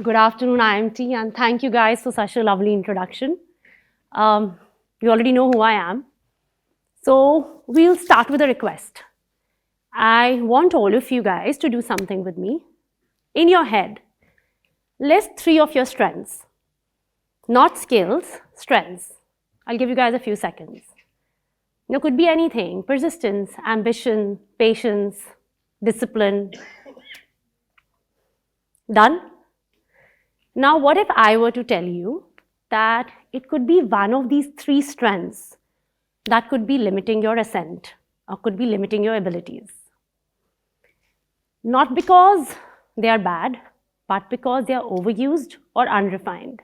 Good afternoon, IMT, and thank you guys for such a lovely introduction. You already know who I am. So we'll start with a request. I want all of you guys to do something with me. In your head, list 3 of your strengths. Not skills, strengths. I'll give you guys a few seconds. It could be anything: persistence, ambition, patience, discipline. Done? Now, what if I were to tell you that it could be one of these 3 strengths that could be limiting your ascent or could be limiting your abilities? Not because they are bad, but because they are overused or unrefined.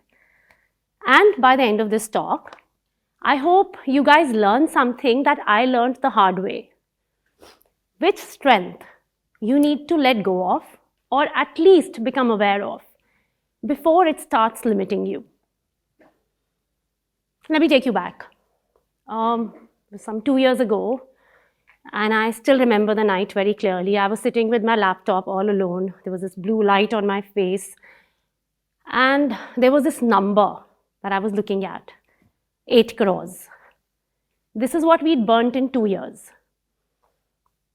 And by the end of this talk, I hope you guys learn something that I learned the hard way. Which strength you need to let go of or at least become aware of before it starts limiting you. Let me take you back. Some 2 years ago, and I still remember the night very clearly. I was sitting with my laptop all alone. There was this blue light on my face. And there was this number that I was looking at, 8 crores. This is what we'd burnt in 2 years.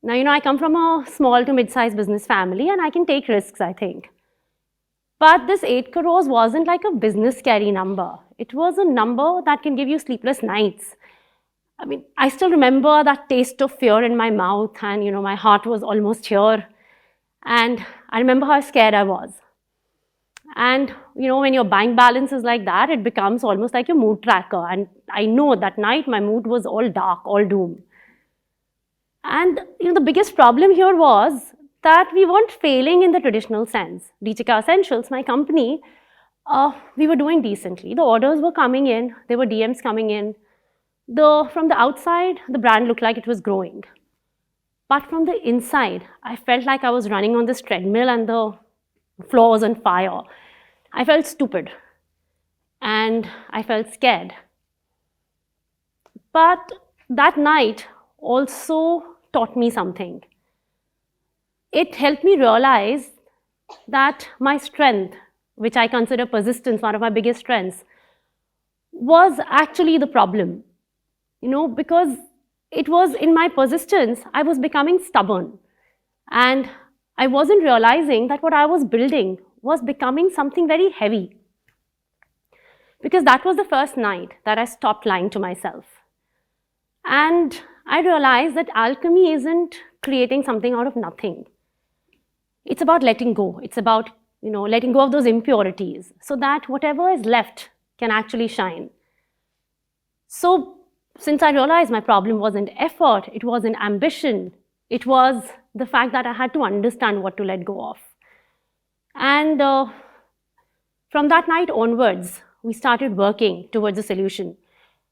Now, I come from a small to mid-sized business family, and I can take risks, I think. But this 8 crores wasn't like a business scary number. It was a number that can give you sleepless nights. I still remember that taste of fear in my mouth, and my heart was almost here. And I remember how scared I was. And when your bank balance is like that, it becomes almost like your mood tracker. And I know that night my mood was all dark, all doom. And the biggest problem here was that we weren't failing in the traditional sense. DCHICA Essentials, my company, we were doing decently. The orders were coming in, there were DMs coming in. From the outside, the brand looked like it was growing. But from the inside, I felt like I was running on this treadmill and the floor was on fire. I felt stupid and I felt scared. But that night also taught me something. It helped me realize that my strength, which I consider persistence, one of my biggest strengths, was actually the problem. Because it was in my persistence, I was becoming stubborn. And I wasn't realizing that what I was building was becoming something very heavy. Because that was the first night that I stopped lying to myself. And I realized that alchemy isn't creating something out of nothing. It's about letting go. It's about, letting go of those impurities so that whatever is left can actually shine. So, since I realized my problem wasn't effort, it wasn't ambition, it was the fact that I had to understand what to let go of. And from that night onwards, we started working towards a solution.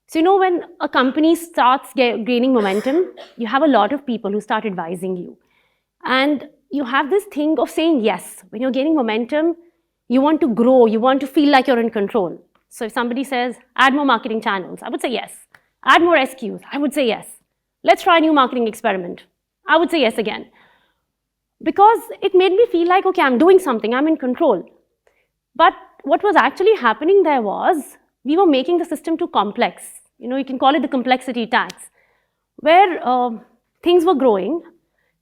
So, when a company starts gaining momentum, you have a lot of people who start advising you. And you have this thing of saying yes. When you're gaining momentum, you want to grow, you want to feel like you're in control. So if somebody says, add more marketing channels, I would say yes. Add more SKUs, I would say yes. Let's try a new marketing experiment. I would say yes again. Because it made me feel like, okay, I'm doing something, I'm in control. But what was actually happening there was, we were making the system too complex. You can call it the complexity tax, where things were growing,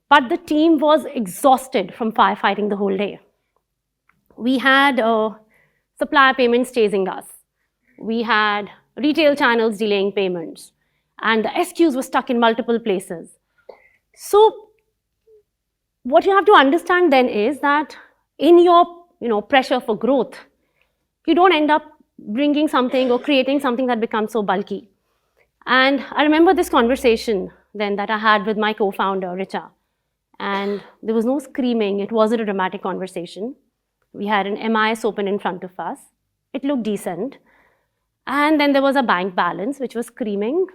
but the team was exhausted from firefighting the whole day. We had supplier payments chasing us. We had retail channels delaying payments. And the SKUs were stuck in multiple places. So what you have to understand then is that in your pressure for growth, you don't end up bringing something or creating something that becomes so bulky. And I remember this conversation then that I had with my co-founder, Richa. And there was no screaming. It wasn't a dramatic conversation. We had an MIS open in front of us. It looked decent. And then there was a bank balance, which was screaming,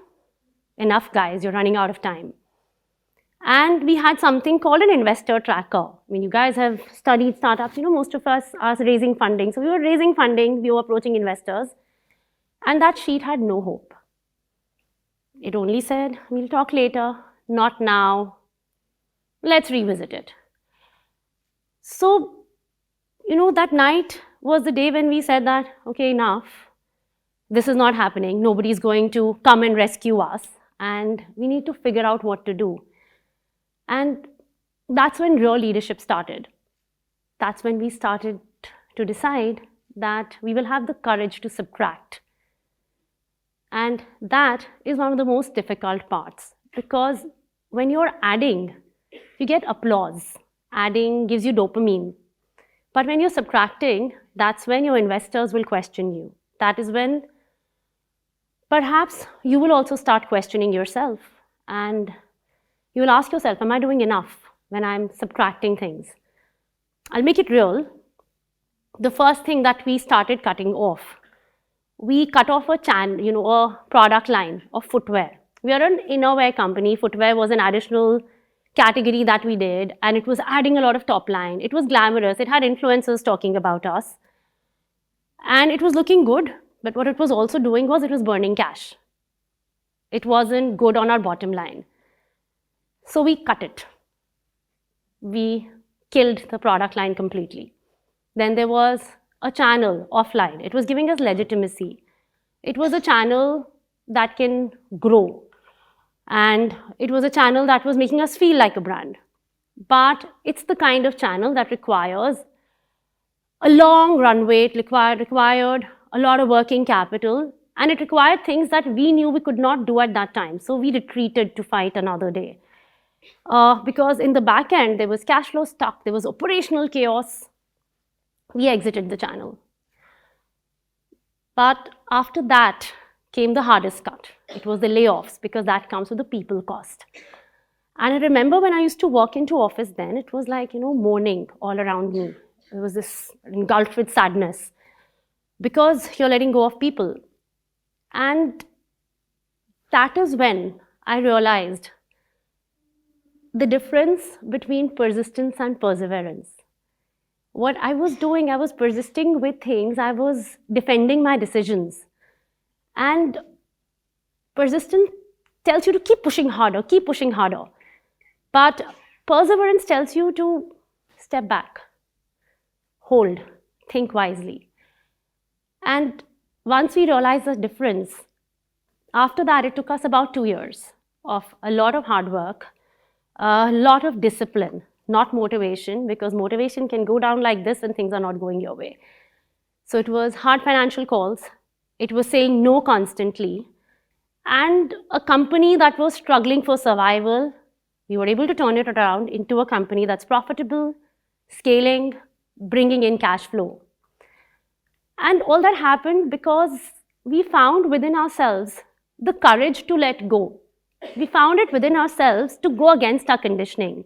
enough guys, you're running out of time. And we had something called an investor tracker. You guys have studied startups. Most of us are raising funding. So we were raising funding. We were approaching investors. And that sheet had no hope. It only said, we'll talk later, not now. Let's revisit it. So, that night, was the day when we said that, okay, enough. This is not happening. Nobody's going to come and rescue us. And we need to figure out what to do. And that's when real leadership started. That's when we started to decide that we will have the courage to subtract. And that is one of the most difficult parts, because when you're adding, you get applause. Adding gives you dopamine. But when you're subtracting, that's when your investors will question you. That is when perhaps you will also start questioning yourself, and you will ask yourself, am I doing enough when I'm subtracting things? I'll make it real. The first thing that we started cutting off, we cut off a product line of footwear. We are an innerwear company. Footwear was an additional category that we did, and it was adding a lot of top line. It was glamorous. It had influencers talking about us. And it was looking good, but what it was also doing was it was burning cash. It wasn't good on our bottom line. So we cut it. We killed the product line completely. Then there was a channel offline. It was giving us legitimacy. It was a channel that can grow. And it was a channel that was making us feel like a brand. But it's the kind of channel that requires a long runway. It required a lot of working capital, and it required things that we knew we could not do at that time. So we retreated to fight another day. Because in the back end, there was cash flow stuck, there was operational chaos. We exited the channel. But after that came the hardest cut. It was the layoffs, because that comes with the people cost. And I remember when I used to walk into office then, it was like, mourning all around me. It was this engulfed with sadness, because you're letting go of people. And that is when I realized the difference between persistence and perseverance. What I was doing, I was persisting with things, I was defending my decisions. And persistence tells you to keep pushing harder, keep pushing harder. But perseverance tells you to step back, hold, think wisely. And once we realized the difference, after that it took us about 2 years of a lot of hard work, a lot of discipline, not motivation, because motivation can go down like this and things are not going your way. So it was hard financial calls, it was saying no constantly, and a company that was struggling for survival, we were able to turn it around into a company that's profitable, scaling, bringing in cash flow. And all that happened because we found within ourselves the courage to let go. We found it within ourselves to go against our conditioning.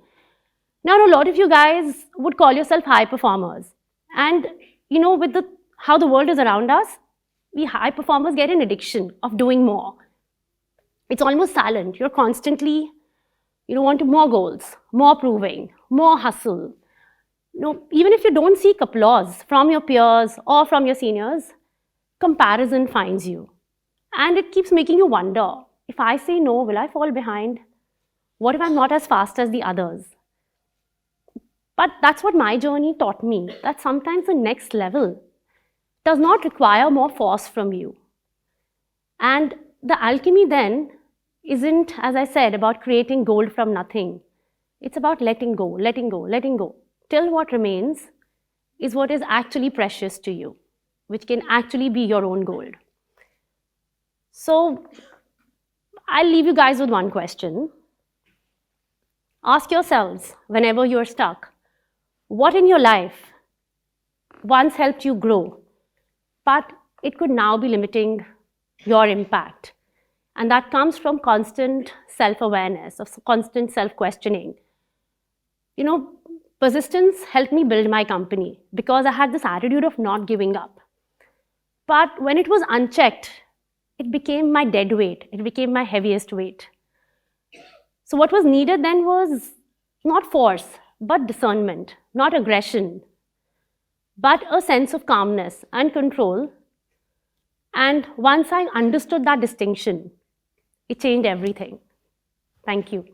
Now, a lot of you guys would call yourself high performers. And, with how the world is around us, we high performers get an addiction of doing more. It's almost silent. You're constantly, wanting more goals, more proving, more hustle. Even if you don't seek applause from your peers or from your seniors, comparison finds you. And it keeps making you wonder, if I say no, will I fall behind? What if I'm not as fast as the others? But that's what my journey taught me, that sometimes the next level does not require more force from you. And the alchemy then isn't, as I said, about creating gold from nothing. It's about letting go, letting go, letting go, till what remains is what is actually precious to you, which can actually be your own gold. So I'll leave you guys with one question. Ask yourselves, whenever you're stuck, what in your life once helped you grow, but it could now be limiting your impact? And that comes from constant self-awareness, of constant self-questioning. Persistence helped me build my company because I had this attitude of not giving up. But when it was unchecked, it became my dead weight. It became my heaviest weight. So what was needed then was not force, but discernment, not aggression, but a sense of calmness and control. And once I understood that distinction, it changed everything. Thank you.